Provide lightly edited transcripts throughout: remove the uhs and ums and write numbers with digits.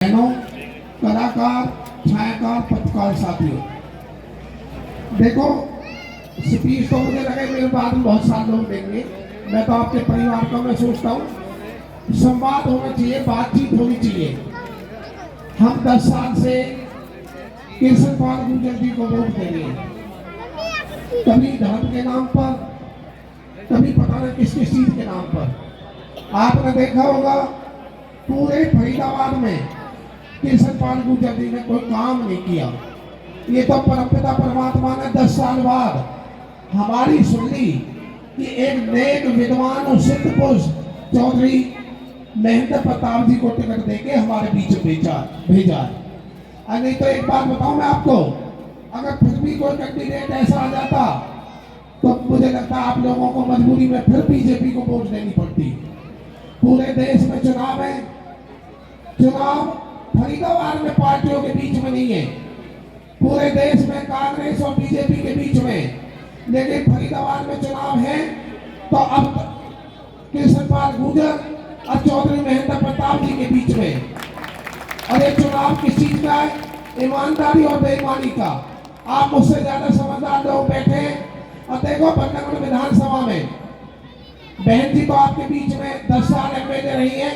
बहनों, कलाकार, छायाकार, पत्रकार साथियों, देखो स्पीच तो मुझे लगे मेरे बाद में बहुत सारे लोग देंगे। मैं तो आपके परिवार का मैं सोचता हूँ संवाद होना चाहिए, बातचीत होनी चाहिए। हम 10 साल से कृष्ण पाल गुर्जर जी को वोट दे रहे हैं, कभी धर्म के नाम पर, कभी पता नहीं किस किस चीज के नाम पर। आपने देखा होगा पूरे फरीदाबाद में कृष्ण पाल गुर्जर जी ने कोई काम नहीं किया। ये तो परमपिता परमात्मा ने 10 साल बाद हमारी सुन ली कि एक नेक विद्वान और सिद्ध पुरुष चौधरी महेंद्र प्रताप जी को टिकट देके हमारे बीच भेजा। नहीं तो एक बात बताऊं मैं आपको, अगर फिर भी कोई कैंडिडेट ऐसा आ जाता तो मुझे लगता है आप लोगों को मजबूरी में फिर बीजेपी को वोट देनी पड़ती। पूरे देश में चुनाव है, चुनाव फरीदाबाद में पार्टियों के बीच में नहीं है, पूरे देश में कांग्रेस और बीजेपी के बीच में, लेकिन फरीदाबाद में चुनाव है तो अब कृष्ण पाल गुर्जर और चौधरी महेंद्र प्रताप जी के बीच में। और ये चुनाव किस चीज का है? ईमानदारी और बेईमानी का। आप मुझसे ज्यादा समझदार लोग बैठे और देखो बंडगढ़ विधानसभा में बहन जी तो आपके बीच में 10 साल एमएलए रही है,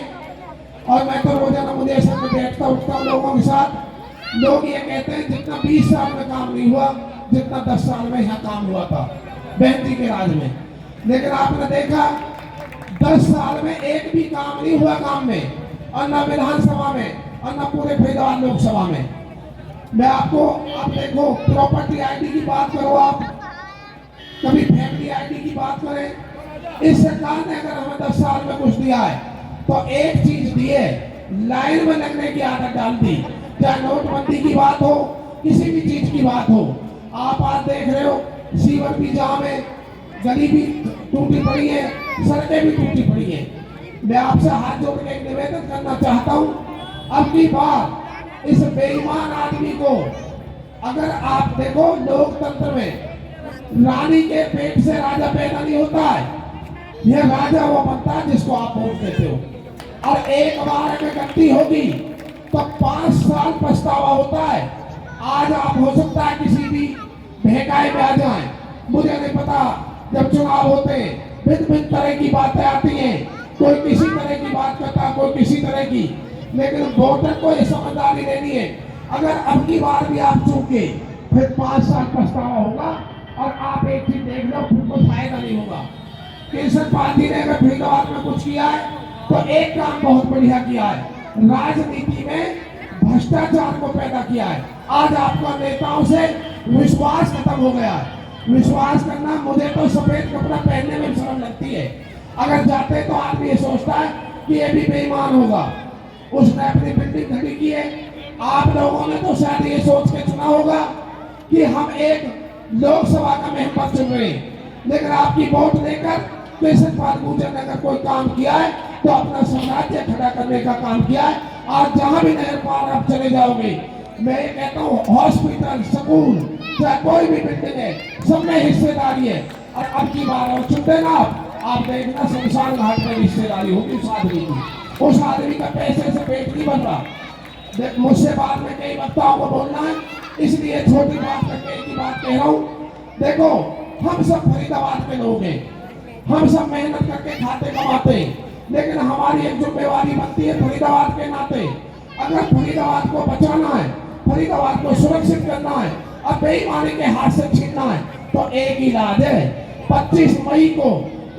और मैं तो रोजाना मुझे ऐसा में बैठता उठता हूँ लोगों के साथ। लोग ये कहते हैं जितना 20 साल में काम नहीं हुआ जितना 10 साल में यहाँ काम हुआ था बहन जी के राज में। लेकिन आपने देखा 10 साल में एक भी काम नहीं हुआ गांव में, और न विधानसभा में और न पूरे फरीदाबाद लोकसभा में। मैं आपको आप देखो प्रॉपर्टी आईडी की बात करो, आप कभी फैमिली आईडी की बात करें। इस सरकार ने अगर हमें 10 साल में कुछ दिया है तो एक चीज दी है, लाइन में लगने की आदत डाल दी। चाहे नोटबंदी की बात हो, किसी भी चीज की बात हो, आप आज देख रहे हो सीवर भी जाम है, गरीबी टूटी पड़ी है, सड़कें भी टूटी पड़ी है। मैं आपसे हाथ जोड़ के एक निवेदन करना चाहता हूँ, अब की बार इस बेईमान आदमी को, अगर आप देखो लोकतंत्र में रानी के पेट से राजा पैदा नहीं होता है, यह राजा वो बनता है जिसको आप वोट देते हो। और एक बार अगर गलती होगी तो 5 साल पछतावा होता है। आज आप हो सकता है किसी भी बहकाए में आ जाएं, मुझे नहीं पता। जब चुनाव होते हैं भिन्न भिन्न तरह की बातें आती हैं, कोई किसी तरह की बात करता, कोई किसी तरह की, लेकिन वोटर को ये समझदारी लेनी है। अगर अब की बार भी आप चूके फिर 5 साल पछतावा होगा, और आप एक चीज देख लो फिर कोई फायदा नहीं होगा। कृष्ण पाल जी ने अगर फरीदाबाद में कुछ किया है तो एक काम बहुत बढ़िया किया है, राजनीति में भ्रष्टाचार को पैदा किया है। आज आपका नेताओं से विश्वास खत्म हो गया है। विश्वास करना, मुझे तो सफेद कपड़ा पहनने में शर्म लगती है। अगर जाते तो आदमी ये सोचता है कि ये भी बेईमान होगा, उसने अपनी बिल्डिंग खड़ी की है। आप लोगों ने तो शायद ये सोच के चुना होगा कि हम एक लोकसभा का मेंबर चुन रहे हैं, लेकिन आपकी वोट लेकर कृष्ण पाल गुर्जर ने अगर कोई काम किया है तो अपना साम्राज्य खड़ा करने का काम किया है। आज जहां भी नहर पार आप चले जाओगे, मैं ये कहता हूँ हॉस्पिटल, स्कूल, चाहे कोई भी बिल्डिंग है, सब में हिस्सेदारी है। और अब की बार और चुनते ना आप देखना शमशान घाट में हिस्सेदारी होगी उस आदमी की। उस आदमी का पैसे से पेट नहीं बन रहा। मुझसे बाद में कई वक्ताओं को बोलना है, इसलिए छोटी बात करके एक ही बात कह रहा हूँ। देखो हम सब फरीदाबाद के लोग हैं, हम सब मेहनत करके खाते कमाते हैं, लेकिन हमारी एक जिम्मेवारी बनती है फरीदाबाद के नाते। अगर फरीदाबाद को बचाना है, फरीदाबाद को सुरक्षित करना है और बेईमानी के हाथ से छीनना है, तो एक ही इलाज है। 25 मई को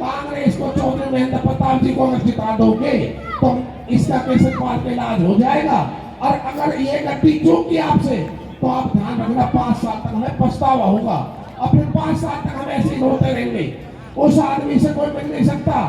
कांग्रेस को चौधरी महेंद्र प्रताप जी को अगर जिता दोगे तो इसका कृष्ण पाल का इलाज हो जाएगा। और अगर ये गलती चूक की आपसे तो आप ध्यान रखना 5 साल तक हमें पछतावा होगा, और फिर 5 साल तक हम ऐसे ही होते रहेंगे। उस आदमी से कोई मिल नहीं सकता।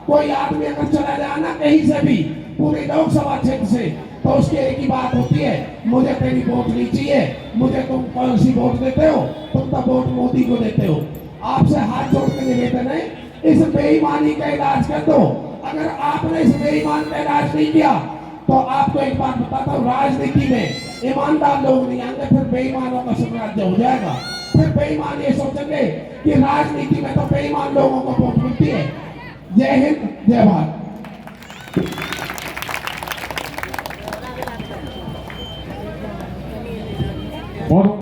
कोई आदमी अगर चला जाए ना कहीं से भी पूरे लोकसभा क्षेत्र से, तो उसकी एक ही बात होती है, मुझे तेरी वोट नहीं चाहिए, मुझे तुम कौन सी वोट देते हो, तुम तो वोट मोदी को देते हो। आपसे हाथ जोड़ के निवेदन है, इस बेईमानी का इलाज कर दो। अगर आपने इस बेईमान का इलाज नहीं किया तो आपको एक बात बताता हूँ, राजनीति में ईमानदार लोग नहीं आएंगे, फिर बेईमानों का साम्राज्य हो जाएगा। फिर बेईमान ये सोचेंगे कि राजनीति में तो बेईमान लोगों को वोट मिलती है। जय हिंद, जय भारत। बहुत